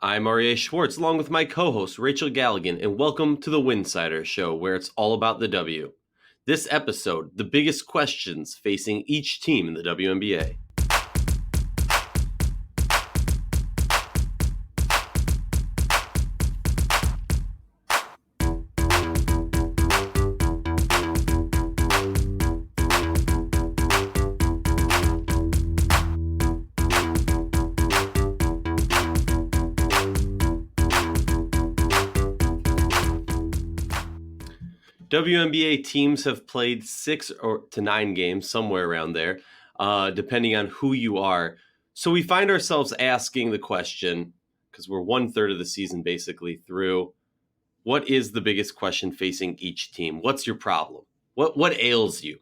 I'm Aryeh Schwartz, along with my co-host Rachel Galligan, and welcome to the Winsidr Show, where it's all about the W. This episode, the biggest questions facing each team in the WNBA. WNBA teams have played 6 to 9 games, somewhere around there, depending on who you are. So we find ourselves asking the question, because we're 1/3 of the season basically through, what is the biggest question facing each team? What's your problem? What ails you?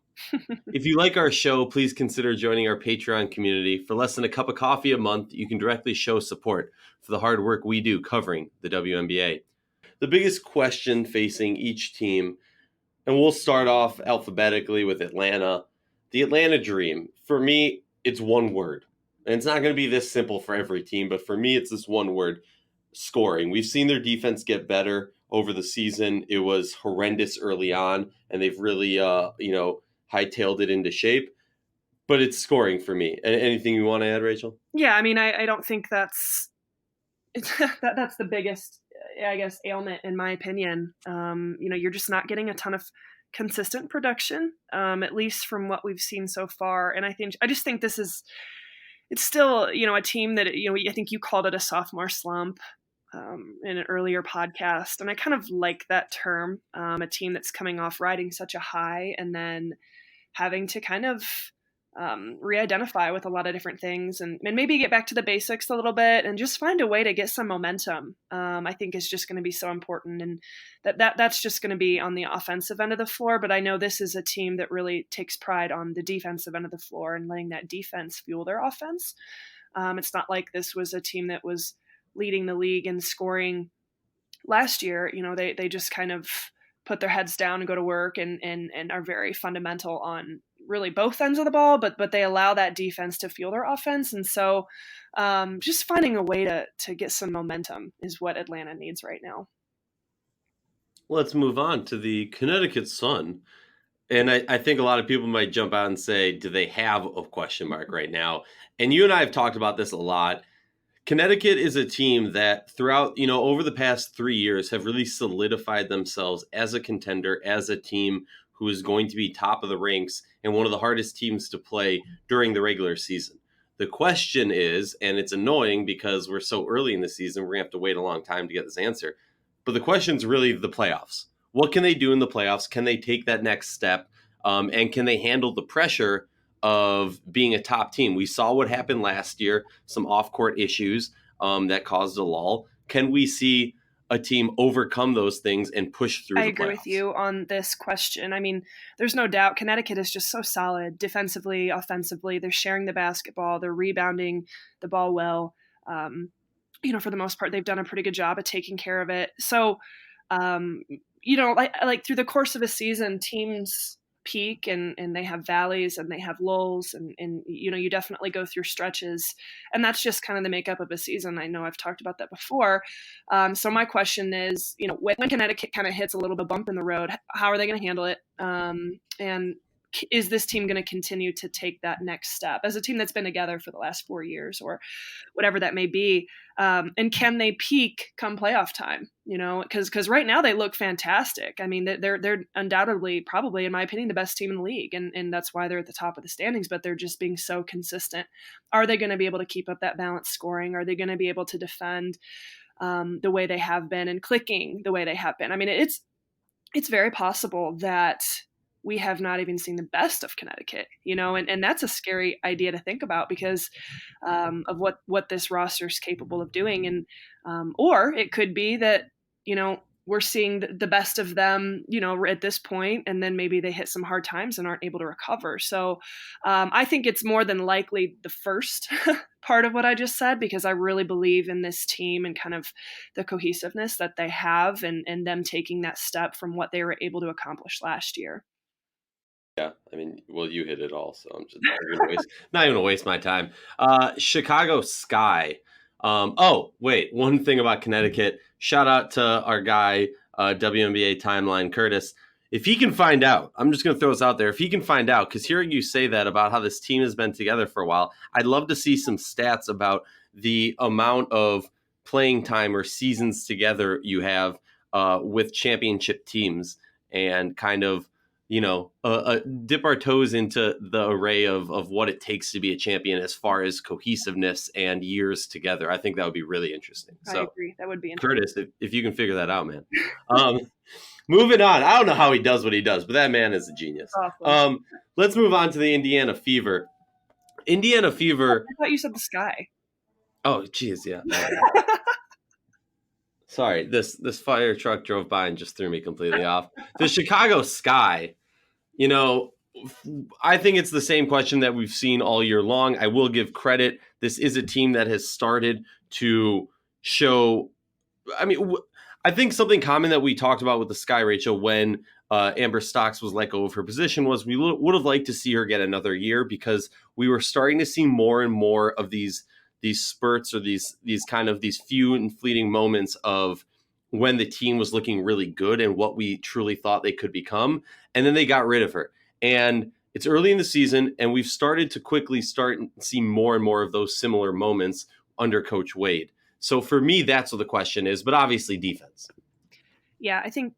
If you like our show, please consider joining our Patreon community. For less than a cup of coffee a month, you can directly show support for the hard work we do covering the WNBA. The biggest question facing each team, and we'll start off alphabetically with Atlanta. The Atlanta Dream, for me, it's one word. And it's not going to be this simple for every team, but for me, it's this one word: scoring. We've seen their defense get better over the season. It was horrendous early on, and they've really, hightailed it into shape. But it's scoring for me. Anything you want to add, Rachel? Yeah, I mean, I don't think that's the biggest, I guess, ailment in my opinion. You're just not getting a ton of consistent production, at least from what we've seen so far. And I just think it's still, a team that, I think you called it a sophomore slump in an earlier podcast. And I kind of like that term, a team that's coming off riding such a high and then having to kind of re-identify with a lot of different things and maybe get back to the basics a little bit and just find a way to get some momentum. I think is just going to be so important, and that's just going to be on the offensive end of the floor. But I know this is a team that really takes pride on the defensive end of the floor and letting that defense fuel their offense. It's not like this was a team that was leading the league in scoring last year. They just kind of put their heads down and go to work and are very fundamental on really both ends of the ball, but they allow that defense to fuel their offense. And so just finding a way to get some momentum is what Atlanta needs right now. Let's move on to the Connecticut Sun. And I think a lot of people might jump out and say, do they have a question mark right now? And you and I have talked about this a lot. Connecticut is a team that throughout, over the past 3 years have really solidified themselves as a contender, as a team who is going to be top of the ranks and one of the hardest teams to play during the regular season. The question is, and it's annoying because we're so early in the season, we're going to have to wait a long time to get this answer. But the question is really the playoffs. What can they do in the playoffs? Can they take that next step? And can they handle the pressure of being a top team? We saw what happened last year, some off-court issues that caused a lull. Can we see a team overcome those things and push through the playoffs? I agree with you on this question. I mean, there's no doubt Connecticut is just so solid defensively, offensively. They're sharing the basketball. They're rebounding the ball well. For the most part, they've done a pretty good job of taking care of it. So, like through the course of a season, teams peak and they have valleys and they have lulls and you definitely go through stretches, and that's just kind of the makeup of a season. I know I've talked about that before. So my question is, when Connecticut kind of hits a little bit bump in the road, how are they going to handle it? And is this team going to continue to take that next step as a team that's been together for the last 4 years or whatever that may be? And can they peak come playoff time? Because right now they look fantastic. I mean, they're undoubtedly, probably, in my opinion, the best team in the league. And that's why they're at the top of the standings, but they're just being so consistent. Are they going to be able to keep up that balanced scoring? Are they going to be able to defend the way they have been and clicking the way they have been? I mean, it's very possible that we have not even seen the best of Connecticut, and that's a scary idea to think about because of what this roster is capable of doing. And or it could be that, we're seeing the best of them, at this point, and then maybe they hit some hard times and aren't able to recover. So I think it's more than likely the first part of what I just said, because I really believe in this team and kind of the cohesiveness that they have and them taking that step from what they were able to accomplish last year. Yeah, I mean, well, you hit it all, so I'm just not even going to waste my time. Chicago Sky. Oh, wait, one thing about Connecticut. Shout out to our guy, WNBA Timeline, Curtis. If he can find out, I'm just going to throw this out there. If he can find out, because hearing you say that about how this team has been together for a while, I'd love to see some stats about the amount of playing time or seasons together you have with championship teams, and kind of, dip our toes into the array of what it takes to be a champion as far as cohesiveness and years together. I think that would be really interesting. I agree. That would be interesting. Curtis, if you can figure that out, man. Moving on. I don't know how he does what he does, but that man is a genius. Awesome. Let's move on to the Indiana Fever. Indiana Fever. I thought you said the Sky. Oh, geez, yeah. Sorry, this fire truck drove by and just threw me completely off. The Chicago Sky, I think it's the same question that we've seen all year long. I will give credit. This is a team that has started to show. I think something common that we talked about with the Sky, Rachel, when Amber Stocks was let go of her position, was we would have liked to see her get another year, because we were starting to see more and more of these spurts, or these few and fleeting moments of when the team was looking really good and what we truly thought they could become. And then they got rid of her. And it's early in the season, and we've started to quickly see more and more of those similar moments under Coach Wade. So for me, that's what the question is, but obviously defense. Yeah, I think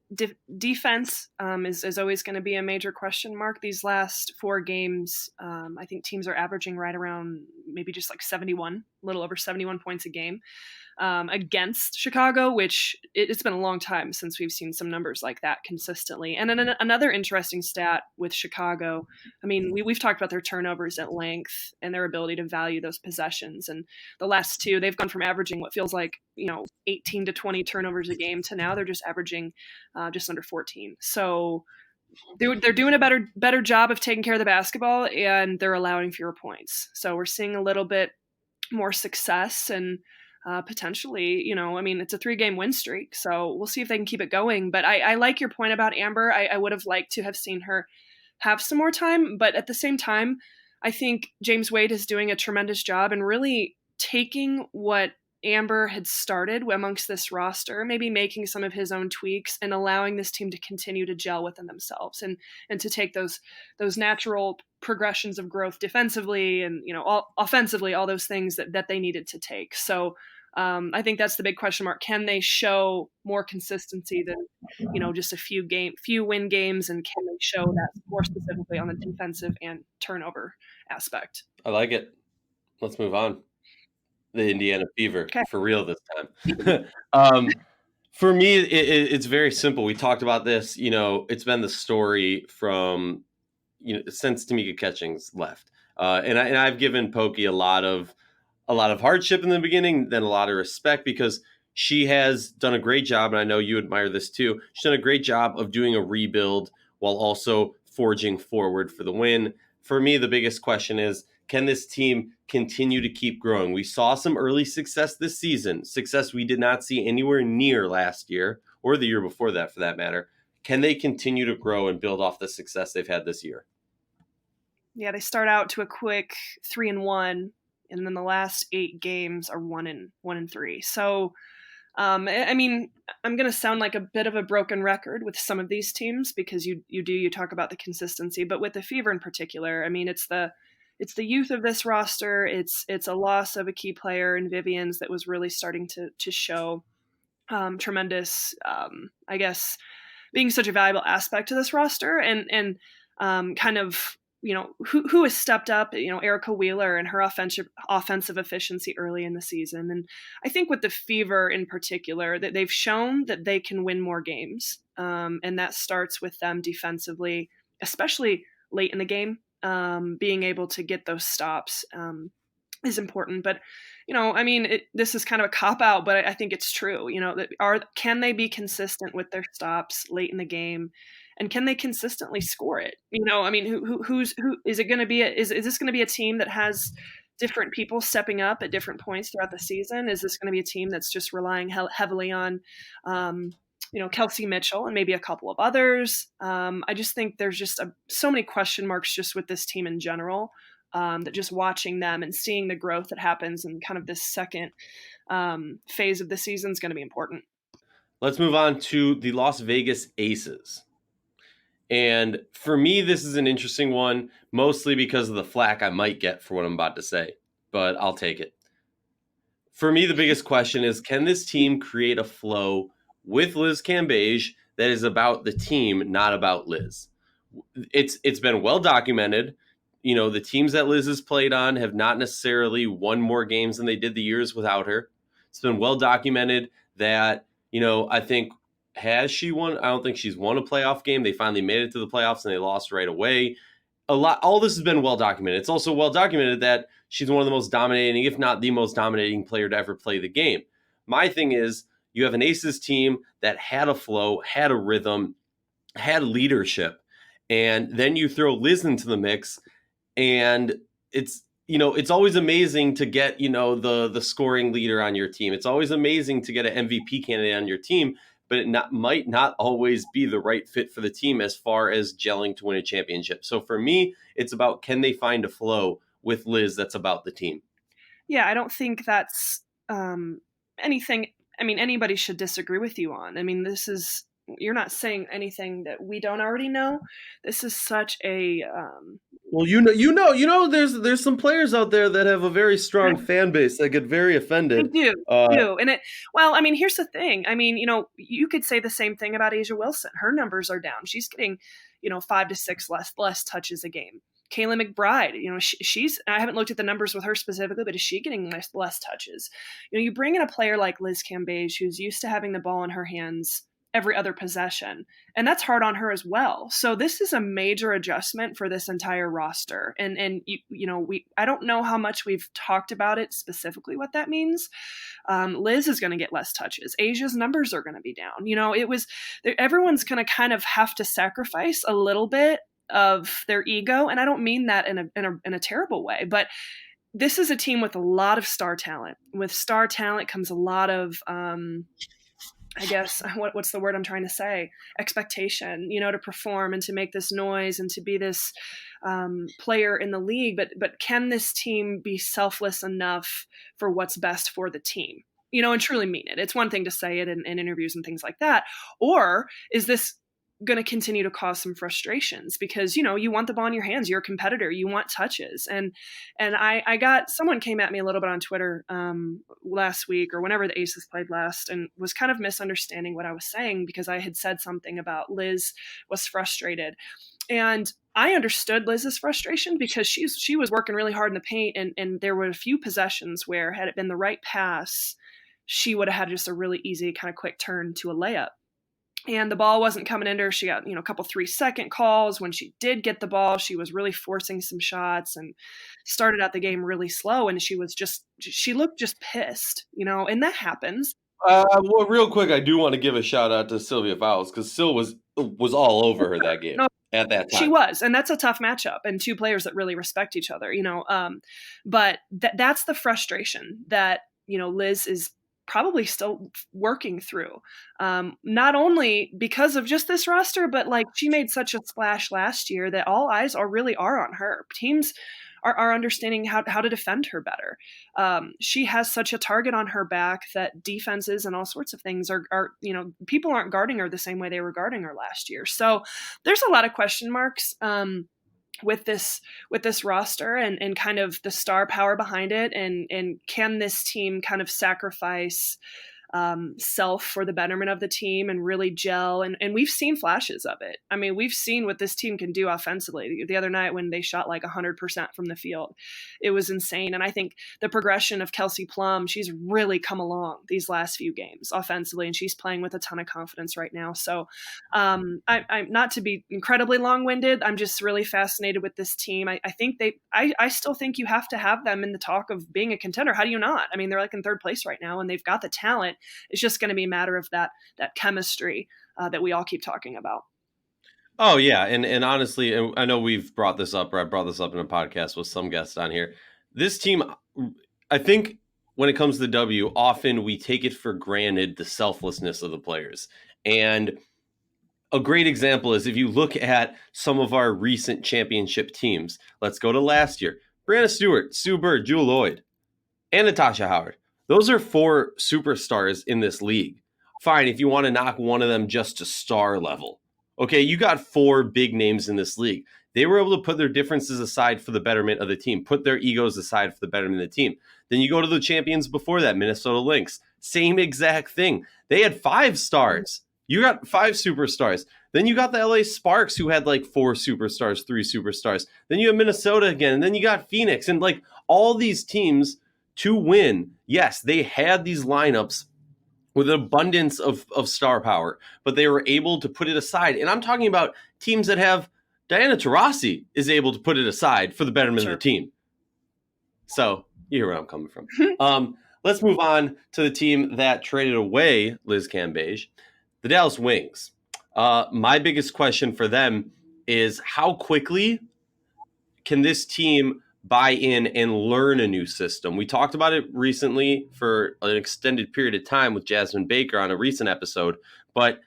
defense is always going to be a major question mark. These last 4 games, I think teams are averaging right around maybe just like 71, a little over 71 points a game against Chicago, which it's been a long time since we've seen some numbers like that consistently. And then another interesting stat with Chicago, I mean, we've talked about their turnovers at length and their ability to value those possessions. And the last 2, they've gone from averaging what feels like 18 to 20 turnovers a game to now they're just averaging just under 14. So they're doing a better job of taking care of the basketball, and they're allowing fewer points. So we're seeing a little bit more success, and potentially, it's a 3-game win streak. So we'll see if they can keep it going. But I like your point about Amber. I would have liked to have seen her have some more time. But at the same time, I think James Wade is doing a tremendous job and really taking what Amber had started amongst this roster, maybe making some of his own tweaks and allowing this team to continue to gel within themselves and to take those natural progressions of growth defensively and, offensively, all those things that they needed to take. So I think that's the big question mark. Can they show more consistency than, just a few win games? And can they show that more specifically on the defensive and turnover aspect? I like it. Let's move on. The Indiana Fever, okay. For real this time. For me, it's very simple. We talked about this. It's been the story from since Tamika Catchings left, and I've given Pokey a lot of hardship in the beginning, then a lot of respect, because she has done a great job, and I know you admire this too. She's done a great job of doing a rebuild while also forging forward for the win. For me, the biggest question is, can this team continue to keep growing? We saw some early success this season, success we did not see anywhere near last year or the year before that, for that matter. Can they continue to grow and build off the success they've had this year? Yeah, they start out to a quick 3-1, and then the last 8 games are 1-3. So, I'm going to sound like a bit of a broken record with some of these teams, because you talk about the consistency, but with the Fever in particular, it's the youth of this roster. It's a loss of a key player in Vivian's that was really starting to show tremendous, being such a valuable aspect to this roster, and kind of, who has stepped up, Erica Wheeler and her offensive efficiency early in the season. And I think with the Fever in particular, that they've shown that they can win more games. And that starts with them defensively, especially late in the game. Being able to get those stops is important. But, this is kind of a cop-out, but I think it's true. Can they be consistent with their stops late in the game? And can they consistently score it? Who is it going to be? Is this going to be a team that has different people stepping up at different points throughout the season? Is this going to be a team that's just relying heavily on, Kelsey Mitchell and maybe a couple of others? I just think there's just so many question marks just with this team in general. that just watching them and seeing the growth that happens in kind of this second phase of the season is going to be important. Let's move on to the Las Vegas Aces. And for me, this is an interesting one, mostly because of the flack I might get for what I'm about to say, but I'll take it. For me, the biggest question is, can this team create a flow with Liz Cambage that is about the team, not about Liz? It's been well documented. You know, the teams that Liz has played on have not necessarily won more games than they did the years without her. It's been well documented that, you know, I think, has she won? I don't think she's won a playoff game. They finally made it to the playoffs and they lost right away. All this has been well documented. It's also well documented that she's one of the most dominating, if not the most dominating player to ever play the game. My thing is, you have an Aces team that had a flow, had a rhythm, had leadership, and then you throw Liz into the mix, and it's, you know, it's always amazing to get, you know, the scoring leader on your team. It's always amazing to get an MVP candidate on your team, but it might not always be the right fit for the team as far as gelling to win a championship. So for me, it's about, can they find a flow with Liz that's about the team? Yeah, I don't think that's anything. I mean, anybody should disagree with you on. I mean, you're not saying anything that we don't already know. This is such a well, there's some players out there that have a very strong fan base that get very offended. They do. And I mean, here's the thing. I mean, you know, you could say the same thing about A'ja Wilson. Her numbers are down. She's getting, 5 to 6 less touches a game. Kayla McBride, she's, I haven't looked at the numbers with her specifically, but is she getting less touches? You bring in a player like Liz Cambage, who's used to having the ball in her hands every other possession, and that's hard on her as well. So this is a major adjustment for this entire roster. And I don't know how much we've talked about it specifically, what that means. Liz is going to get less touches. Asia's numbers are going to be down. Everyone's going to kind of have to sacrifice a little bit of their ego. And I don't mean that in a terrible way, but this is a team with a lot of star talent. With star talent comes a lot of, I guess, what's the word I'm trying to say? Expectation, to perform and to make this noise and to be this player in the league. But can this team be selfless enough for what's best for the team? And truly mean it. It's one thing to say it in interviews and things like that. Or is this going to continue to cause some frustrations because, you want the ball in your hands. You're a competitor. You want touches. And someone came at me a little bit on Twitter last week or whenever the Aces played last and was kind of misunderstanding what I was saying because I had said something about Liz was frustrated. And I understood Liz's frustration because she was working really hard in the paint and there were a few possessions where had it been the right pass, she would have had just a really easy kind of quick turn to a layup. And the ball wasn't coming into her. She got, a couple 3-second calls. When she did get the ball, she was really forcing some shots and started out the game really slow. And she looked just pissed, and that happens. Well, real quick, I do want to give a shout out to Sylvia Fowles because Syl was all over her that game at that time. She was, and that's a tough matchup and two players that really respect each other, but that's the frustration that, Liz is probably still working through, not only because of just this roster, but like she made such a splash last year that all eyes really are on her. Teams are understanding how to defend her better. She has such a target on her back that defenses and all sorts of things are people aren't guarding her the same way they were guarding her last year. So there's a lot of question marks with this roster and kind of the star power behind it. And can this team kind of sacrifice self for the betterment of the team and really gel? And we've seen flashes of it. I mean, we've seen what this team can do offensively. The other night when they shot like 100% from the field, it was insane. And I think the progression of Kelsey Plum, she's really come along these last few games offensively, and she's playing with a ton of confidence right now. So I'm not to be incredibly long-winded. I'm just really fascinated with this team. I still think you have to have them in the talk of being a contender. How do you not? I mean, they're like in third place right now and they've got the talent. It's just going to be a matter of that chemistry that we all keep talking about. Oh, yeah. And honestly, and I know we've brought this up, or I brought this up in a podcast with some guests on here. This team, I think when it comes to W, often we take it for granted the selflessness of the players. And a great example is if you look at some of our recent championship teams, let's go to last year. Brianna Stewart, Sue Bird, Jewel Lloyd, and Natasha Howard. Those are 4 superstars in this league. Fine, if you want to knock one of them just to star level. Okay, you got 4 big names in this league. They were able to put their differences aside for the betterment of the team, put their egos aside for the betterment of the team. Then you go to the champions before that, Minnesota Lynx. Same exact thing. They had 5 stars. You got 5 superstars. Then you got the LA Sparks, who had like 4 superstars, 3 superstars. Then you have Minnesota again. And then you got Phoenix. And like all these teams to win, yes, they had these lineups with an abundance of star power, but they were able to put it aside. And I'm talking about teams that have Diana Taurasi is able to put it aside for the betterment of the team. So you hear where I'm coming from. Let's move on to the team that traded away Liz Cambage, the Dallas Wings. My biggest question for them is how quickly can this team buy in and learn a new system? We talked about it recently for an extended period of time with Jasmine Baker on a recent episode, but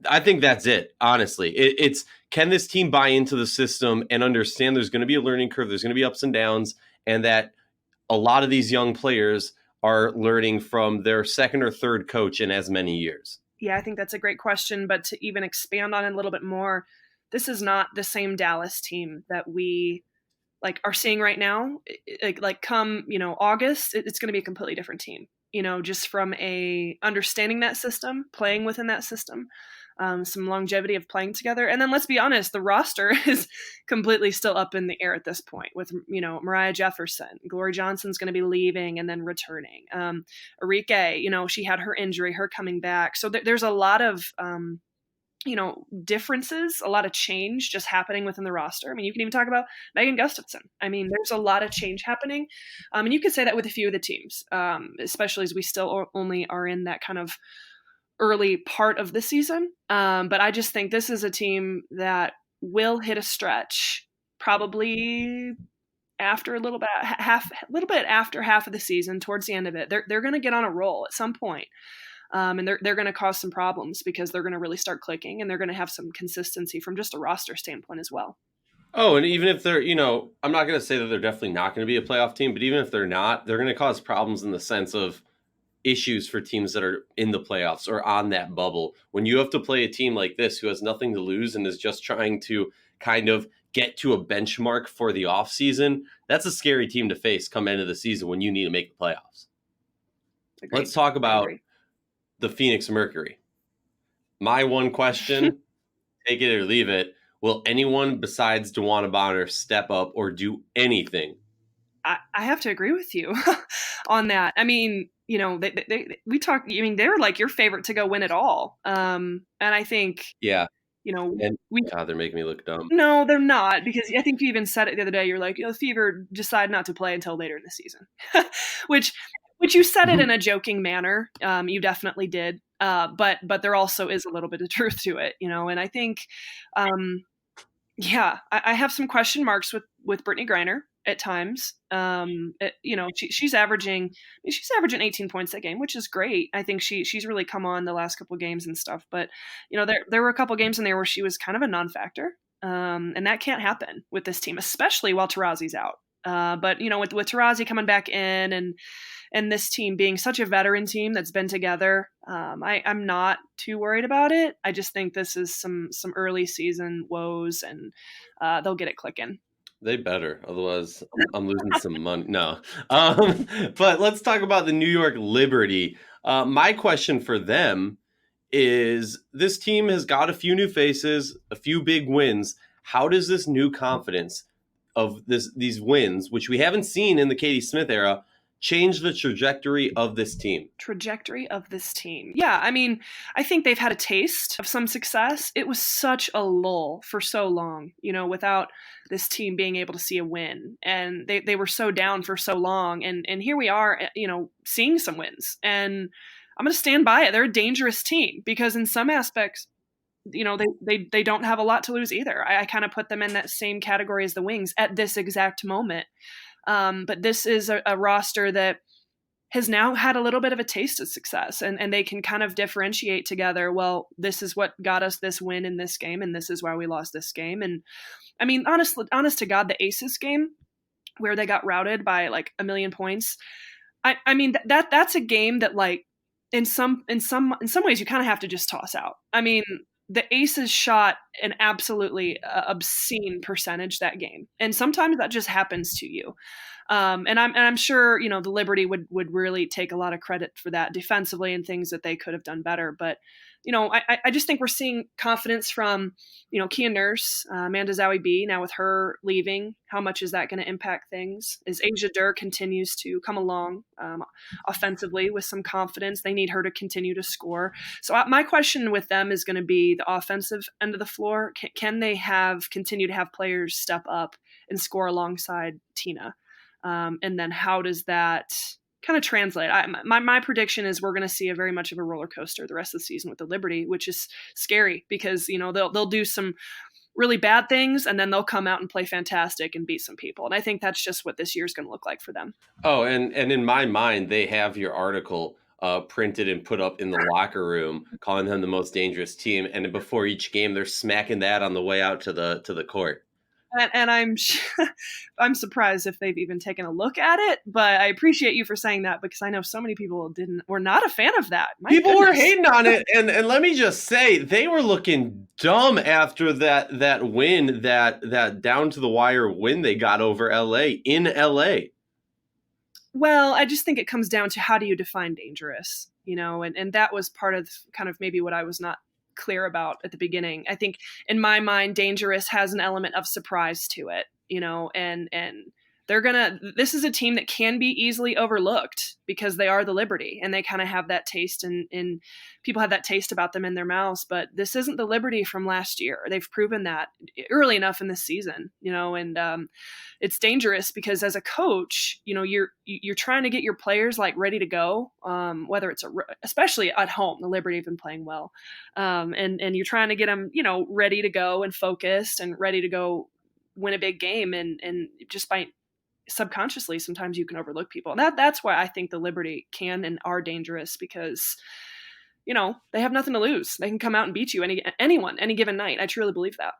I think that's it, honestly. It's can this team buy into the system and understand there's going to be a learning curve, there's going to be ups and downs, and that a lot of these young players are learning from their second or third coach in as many years? Yeah, I think that's a great question, but to even expand on it a little bit more, this is not the same Dallas team that we are seeing right now. Like come, August, it's going to be a completely different team, just from a understanding that system, playing within that system, some longevity of playing together. And then let's be honest, the roster is completely still up in the air at this point with, Mariah Jefferson. Glory Johnson's going to be leaving and then returning. Aryeh, she had her injury, her coming back. So there's a lot of, differences, a lot of change just happening within the roster. I mean, you can even talk about Megan Gustafson. I mean, there's a lot of change happening. And you could say that with a few of the teams, especially as we still only are in that kind of early part of the season. But I just think this is a team that will hit a stretch probably after a little bit after half of the season, towards the end of it. They're going to get on a roll at some point. And they're going to cause some problems because they're going to really start clicking, and they're going to have some consistency from just a roster standpoint as well. Oh, and even if they're, I'm not going to say that they're definitely not going to be a playoff team, but even if they're not, they're going to cause problems in the sense of issues for teams that are in the playoffs or on that bubble. When you have to play a team like this who has nothing to lose and is just trying to kind of get to a benchmark for the offseason, that's a scary team to face come end of the season when you need to make the playoffs. Agreed. Let's talk about the Phoenix Mercury. My one question, take it or leave it, will anyone besides DeWanna Bonner step up or do anything? I have to agree with you on that. I mean, we talk. I mean, they're like your favorite to go win it all. And I think, they're making me look dumb. No, they're not, because I think you even said it the other day. You're like, the Fever decide not to play until later in the season, which you said it in a joking manner. You definitely did. But there also is a little bit of truth to it, and I think, I have some question marks with Brittany Griner at times. She's averaging 18 points a game, which is great. I think she's really come on the last couple of games and stuff, but there were a couple of games in there where she was kind of a non-factor. And that can't happen with this team, especially while Taurazi's out. But with Taurazi coming back in and this team being such a veteran team that's been together, I'm not too worried about it. I just think this is some early season woes, and they'll get it clicking. They better, otherwise I'm losing some money. No, but let's talk about the New York Liberty. My question for them is: this team has got a few new faces, a few big wins. How does this new confidence of these wins, which we haven't seen in the Katie Smith era, change the trajectory of this team? Yeah, I mean, I think they've had a taste of some success. It was such a lull for so long, without this team being able to see a win. And they were so down for so long. And here we are, seeing some wins. And I'm going to stand by it. They're a dangerous team because in some aspects, they don't have a lot to lose either. I kind of put them in that same category as the Wings at this exact moment. But this is a roster that has now had a little bit of a taste of success, and they can kind of differentiate together. Well, this is what got us this win in this game, and this is why we lost this game. And I mean, honest to God, the Aces game, where they got routed by like a million points. I mean that's a game that like in some ways you kind of have to just toss out. I mean, the Aces shot an absolutely obscene percentage that game, and sometimes that just happens to you. And I'm sure, you know, the Liberty would really take a lot of credit for that defensively and things that they could have done better. But, you know, I just think we're seeing confidence from, you know, Kia Nurse, Amanda Zawi B. Now with her leaving, how much is that going to impact things? As Asia Durr continues to come along offensively with some confidence, they need her to continue to score. So my question with them is going to be the offensive end of the floor. Can they continue to have players step up and score alongside Tina? And then how does that kind of translate? My prediction is we're going to see a very much of a roller coaster the rest of the season with the Liberty, which is scary because, you know, they'll do some really bad things and then they'll come out and play fantastic and beat some people. And I think that's just what this year is going to look like for them. Oh, and in my mind, they have your article printed and put up in the locker room, calling them the most dangerous team. And before each game, they're smacking that on the way out to the court. And I'm surprised if they've even taken a look at it, but I appreciate you for saying that because I know so many people were not a fan of that. People were hating on it, and let me just say they were looking dumb after that win, that down to the wire win they got over LA in LA. Well, I just think it comes down to how do you define dangerous, you know, and that was part of kind of maybe what I was not clear about at the beginning. I think in my mind, dangerous has an element of surprise to it, you know, and this is a team that can be easily overlooked because they are the Liberty and they kind of have that taste and people have that taste about them in their mouths, but this isn't the Liberty from last year. They've proven that early enough in this season, you know, and it's dangerous because as a coach, you know, you're trying to get your players like ready to go, whether it's especially at home, the Liberty have been playing well. And you're trying to get them, you know, ready to go and focused and ready to go win a big game. And just by subconsciously, sometimes you can overlook people. And that's why I think the Liberty can and are dangerous because, you know, they have nothing to lose. They can come out and beat you anyone, any given night. I truly believe that.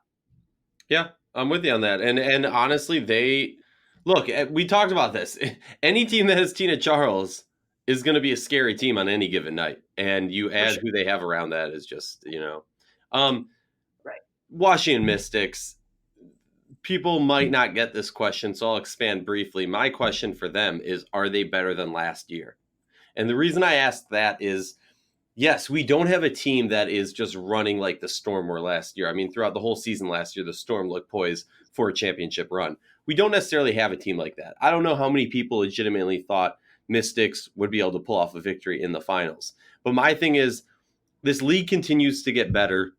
Yeah, I'm with you on that. And honestly, we talked about this. Any team that has Tina Charles is going to be a scary team on any given night. And you add who they have around that is just, you know, right. Washington Mystics. People might not get this question, so I'll expand briefly. My question for them is, are they better than last year? And the reason I asked that is, yes, we don't have a team that is just running like the Storm were last year. I mean, throughout the whole season last year, the Storm looked poised for a championship run. We don't necessarily have a team like that. I don't know how many people legitimately thought Mystics would be able to pull off a victory in the finals. But my thing is, this league continues to get better.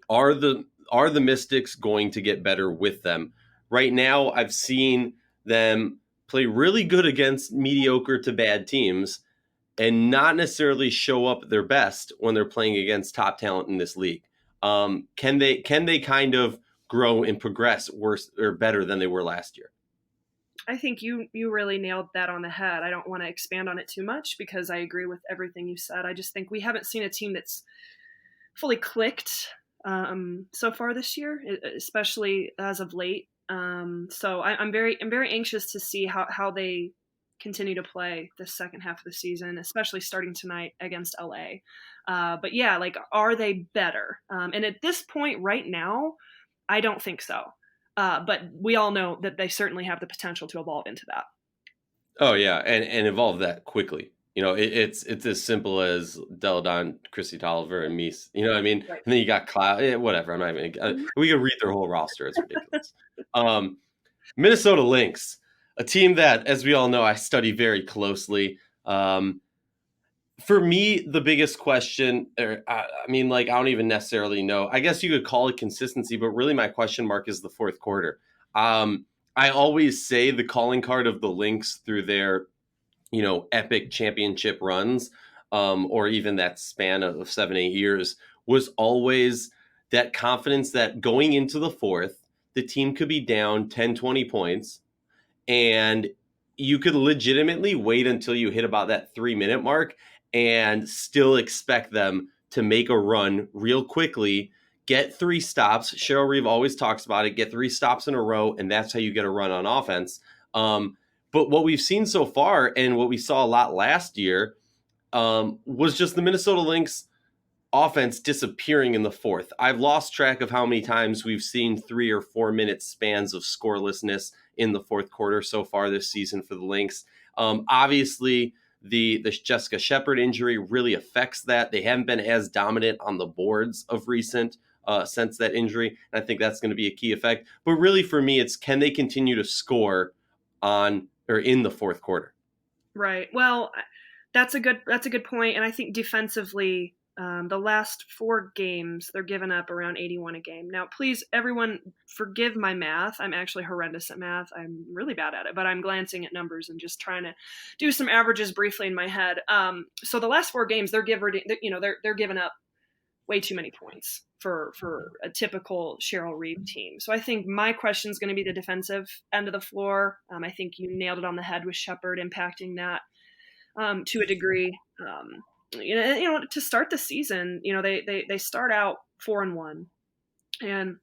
Are the Mystics going to get better with them? Right now, I've seen them play really good against mediocre to bad teams and not necessarily show up their best when they're playing against top talent in this league. Can they kind of grow and progress worse or better than they were last year? I think you really nailed that on the head. I don't want to expand on it too much because I agree with everything you said. I just think we haven't seen a team that's fully clicked so far this year, especially as of late. So I'm very anxious to see how they continue to play the second half of the season, especially starting tonight against LA. But yeah, like, are they better? And at this point right now, I don't think so. But we all know that they certainly have the potential to evolve into that. Oh yeah, and evolve that quickly. You know, it's as simple as Deladon, Chrissy Tolliver, and Mies. You know what I mean? Right. And then you got Cloud. Whatever. I'm not even. We could read their whole roster. It's ridiculous. Minnesota Lynx, a team that, as we all know, I study very closely. For me, the biggest question, I don't even necessarily know. I guess you could call it consistency, but really my question mark is the fourth quarter. I always say the calling card of the Lynx through their, you know, epic championship runs, or even that span of 7-8 years, was always that confidence that going into the fourth, the team could be down 10, 20 points, and you could legitimately wait until you hit about that 3-minute mark and still expect them to make a run real quickly, get 3 stops. Cheryl Reeve always talks about it, get 3 stops in a row, and that's how you get a run on offense. But what we've seen so far and what we saw a lot last year was just the Minnesota Lynx offense disappearing in the fourth. I've lost track of how many times we've seen 3 or 4 minute spans of scorelessness in the fourth quarter so far this season for the Lynx. Obviously, the Jessica Shepard injury really affects that. They haven't been as dominant on the boards of recent since that injury, and I think that's going to be a key effect. But really, for me, it's can they continue to score on or in the fourth quarter? Right. Well, that's a good point, and I think defensively, the last 4 games, they're giving up around 81 a game. Now, please, everyone, forgive my math. I'm actually horrendous at math. I'm really bad at it, but I'm glancing at numbers and just trying to do some averages briefly in my head. So the last 4 games, they're giving up way too many points for a typical Cheryl Reeve team. So I think my question is going to be the defensive end of the floor. I think you nailed it on the head with Shepard impacting that to a degree. To start the season, they start out 4-1 and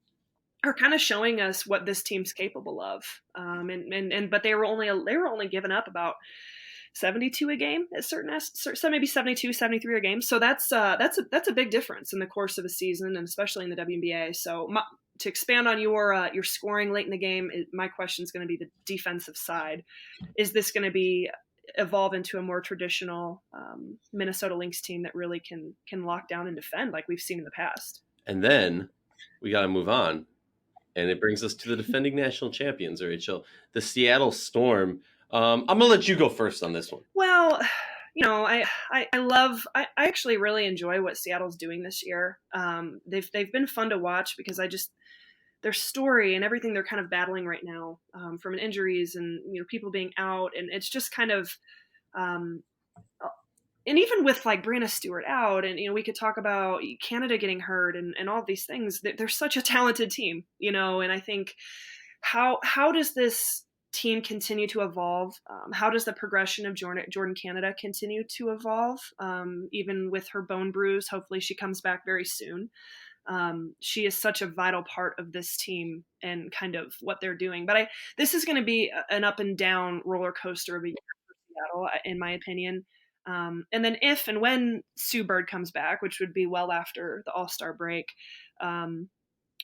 are kind of showing us what this team's capable of. But they were only giving up about 72 a game at so maybe 72, 73 a game. So that's a big difference in the course of a season, and especially in the WNBA. So to expand on your scoring late in the game, my question is going to be the defensive side. Is this going to be evolve into a more traditional Minnesota Lynx team that really can lock down and defend like we've seen in the past? And then we got to move on, and it brings us to the defending national champions, Rachel, the Seattle Storm. I'm gonna let you go first on this one. Well, I actually really enjoy what Seattle's doing this year. They've been fun to watch because their story and everything they're kind of battling right now, from injuries and people being out, and it's just kind of, and even with like Brianna Stewart out, and we could talk about Canada getting hurt and all of these things. They're such a talented team, and I think how does this team continue to evolve? How does the progression of Jordan Canada continue to evolve? Even with her bone bruise, hopefully she comes back very soon. She is such a vital part of this team and kind of what they're doing. But this is going to be an up and down roller coaster of a year for Seattle, in my opinion. And then if and when Sue Bird comes back, which would be well after the All-Star break,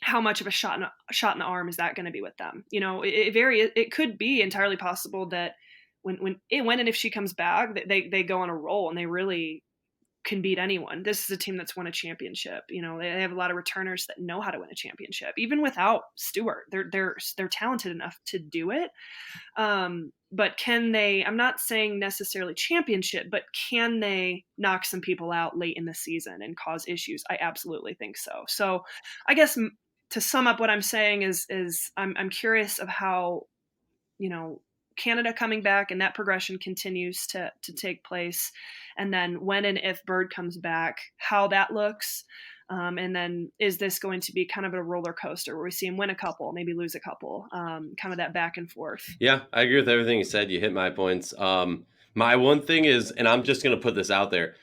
how much of a shot in the arm is that going to be with them? It could be entirely possible that when and if she comes back, they go on a roll and they really can beat anyone. This is a team that's won a championship. They have a lot of returners that know how to win a championship. Even without Stewart, they're talented enough to do it. But can they? I'm not saying necessarily championship, but can they knock some people out late in the season and cause issues? I absolutely think so. So, I guess to sum up what I'm saying is I'm curious of how Canada coming back and that progression continues to take place, and then when and if Bird comes back, how that looks, and then is this going to be kind of a roller coaster where we see him win a couple, maybe lose a couple, kind of that back and forth? Yeah, I agree with everything you said. You hit my points. My one thing is, and I'm just going to put this out there,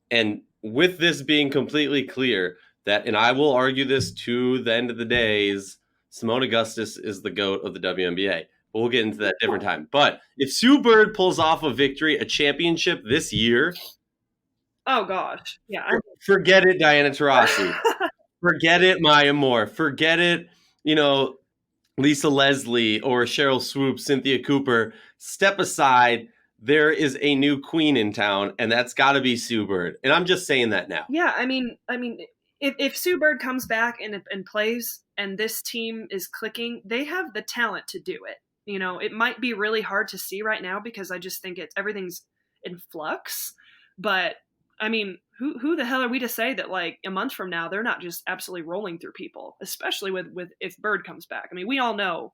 and with this being completely clear that, and I will argue this to the end of the day, is Simone Augustus is the GOAT of the WNBA. But we'll get into that different time. But if Sue Bird pulls off a victory, a championship this year, oh gosh, yeah, forget it, Diana Taurasi. Forget it, Maya Moore. Forget it, Lisa Leslie or Cheryl Swoop, Cynthia Cooper. Step aside. There is a new queen in town, and that's got to be Sue Bird. And I'm just saying that now. Yeah, I mean, if Sue Bird comes back and plays, and this team is clicking, they have the talent to do it. It might be really hard to see right now because I just think everything's in flux. But I mean, who the hell are we to say that like a month from now they're not just absolutely rolling through people, especially with if Bird comes back? I mean, we all know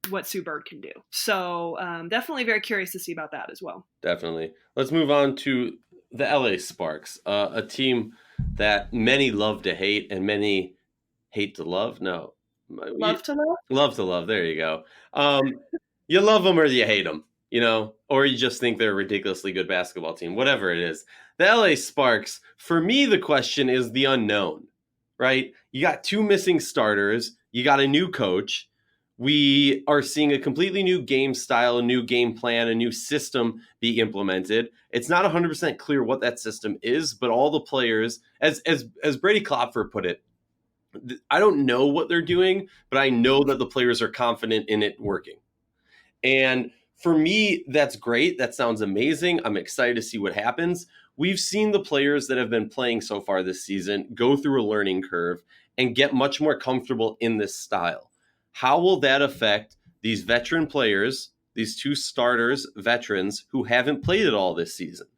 what Sue Bird can do. So definitely very curious to see about that as well. Definitely. Let's move on to the LA Sparks, a team that many love to hate and many hate to love. No. Love to love? Love to love. There you go. You love them or you hate them, or you just think they're a ridiculously good basketball team, whatever it is. The LA Sparks, for me, the question is the unknown, right? You got 2 missing starters. You got a new coach. We are seeing a completely new game style, a new game plan, a new system be implemented. It's not 100% clear what that system is, but all the players, as Brady Klopfer put it, I don't know what they're doing, but I know that the players are confident in it working. And for me, that's great. That sounds amazing. I'm excited to see what happens. We've seen the players that have been playing so far this season go through a learning curve and get much more comfortable in this style. How will that affect these veteran players, these two starters, veterans who haven't played it all this season?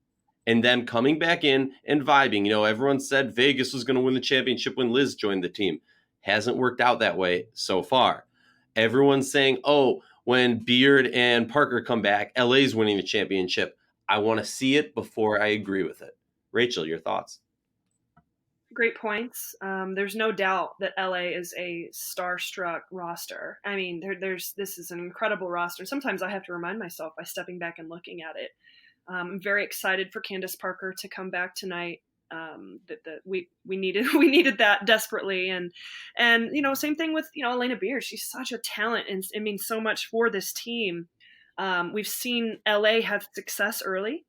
And them coming back in and vibing. Everyone said Vegas was going to win the championship when Liz joined the team. Hasn't worked out that way so far. Everyone's saying, oh, when Beard and Parker come back, LA's winning the championship. I want to see it before I agree with it. Rachel, your thoughts? Great points. There's no doubt that LA is a star-struck roster. I mean, this is an incredible roster. Sometimes I have to remind myself by stepping back and looking at it. I'm very excited for Candace Parker to come back tonight. We needed that desperately, and same thing with Elena Beer. She's such a talent, and it means so much for this team. We've seen LA have success early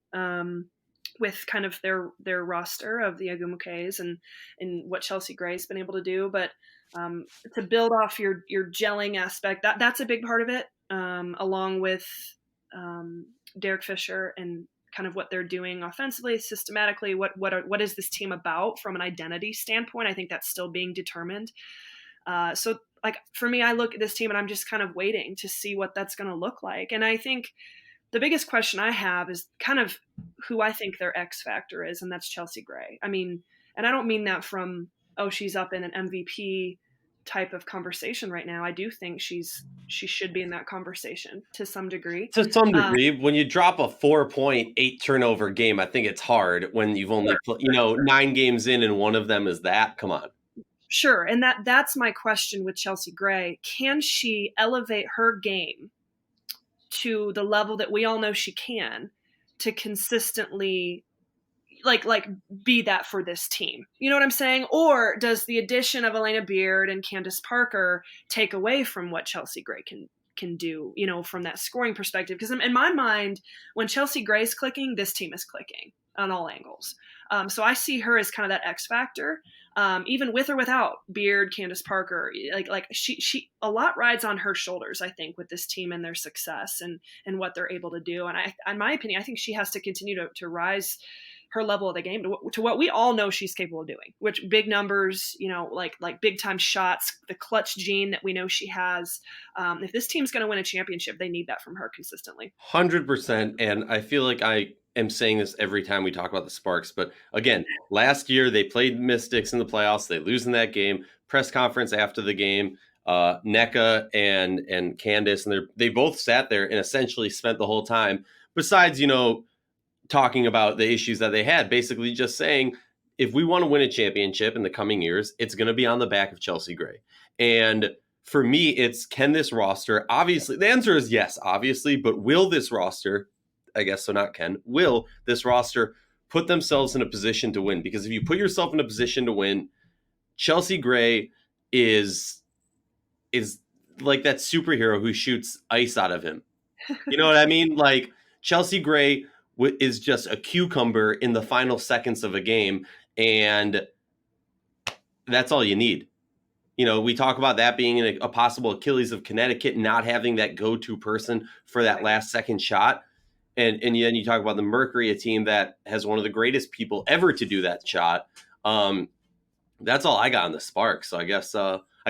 with kind of their roster of the Agumuke's and what Chelsea Gray's been able to do, but to build off your gelling aspect, that's a big part of it, along with Derek Fisher and kind of what they're doing offensively, systematically. What is this team about from an identity standpoint? I think that's still being determined. So like for me, I look at this team and I'm just kind of waiting to see what that's going to look like. And I think the biggest question I have is kind of who I think their X factor is, and that's Chelsea Gray. I mean, and I don't mean that from, oh, she's up in an MVP type of conversation right now. I do think she should be in that conversation to some degree. To some degree, when you drop a 4.8 turnover game, I think it's hard when you've only 9 games in and one of them is that. Come on. Sure, and that's my question with Chelsea Gray. Can she elevate her game to the level that we all know she can to consistently like be that for this team? You know what I'm saying? Or does the addition of Elena Beard and Candace Parker take away from what Chelsea Gray can do, from that scoring perspective? Because in my mind, when Chelsea Gray's clicking, this team is clicking on all angles. So I see her as kind of that X factor, even with or without Beard, Candace Parker. Like she a lot rides on her shoulders, I think, with this team and their success and what they're able to do. And in my opinion, I think she has to continue to rise her level of the game to what we all know she's capable of doing, which big numbers, like big time shots, the clutch gene that we know she has. If this team's going to win a championship, they need that from her consistently. 100%. And I feel like I am saying this every time we talk about the Sparks, but again, last year they played Mystics in the playoffs. They lose in that game. Press conference after the game, NECA and Candace, and they both sat there and essentially spent the whole time, besides, talking about the issues that they had, basically just saying, if we want to win a championship in the coming years, it's going to be on the back of Chelsea Gray. And for me, it's, can this roster, obviously, the answer is yes, obviously, but will this roster, I guess so not can, will this roster put themselves in a position to win? Because if you put yourself in a position to win, Chelsea Gray is like that superhero who shoots ice out of him. You know what I mean? Like, Chelsea Gray is just a cucumber in the final seconds of a game, and that's all you need. We talk about that being a possible Achilles of Connecticut, not having that go-to person for that last second shot. And then you talk about the Mercury, a team that has one of the greatest people ever to do that shot. That's all I got on the Sparks. So I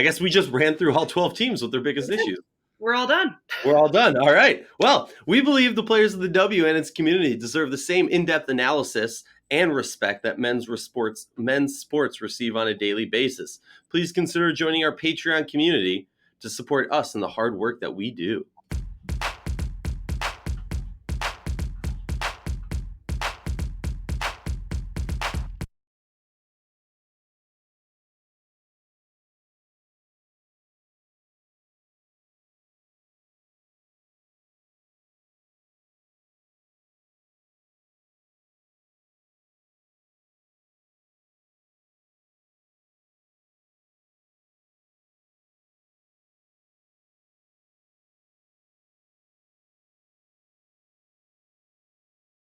guess we just ran through all 12 teams with their biggest issues. We're all done. We're all done. All right. Well, we believe the players of the W and its community deserve the same in-depth analysis and respect that men's sports receive on a daily basis. Please consider joining our Patreon community to support us in the hard work that we do.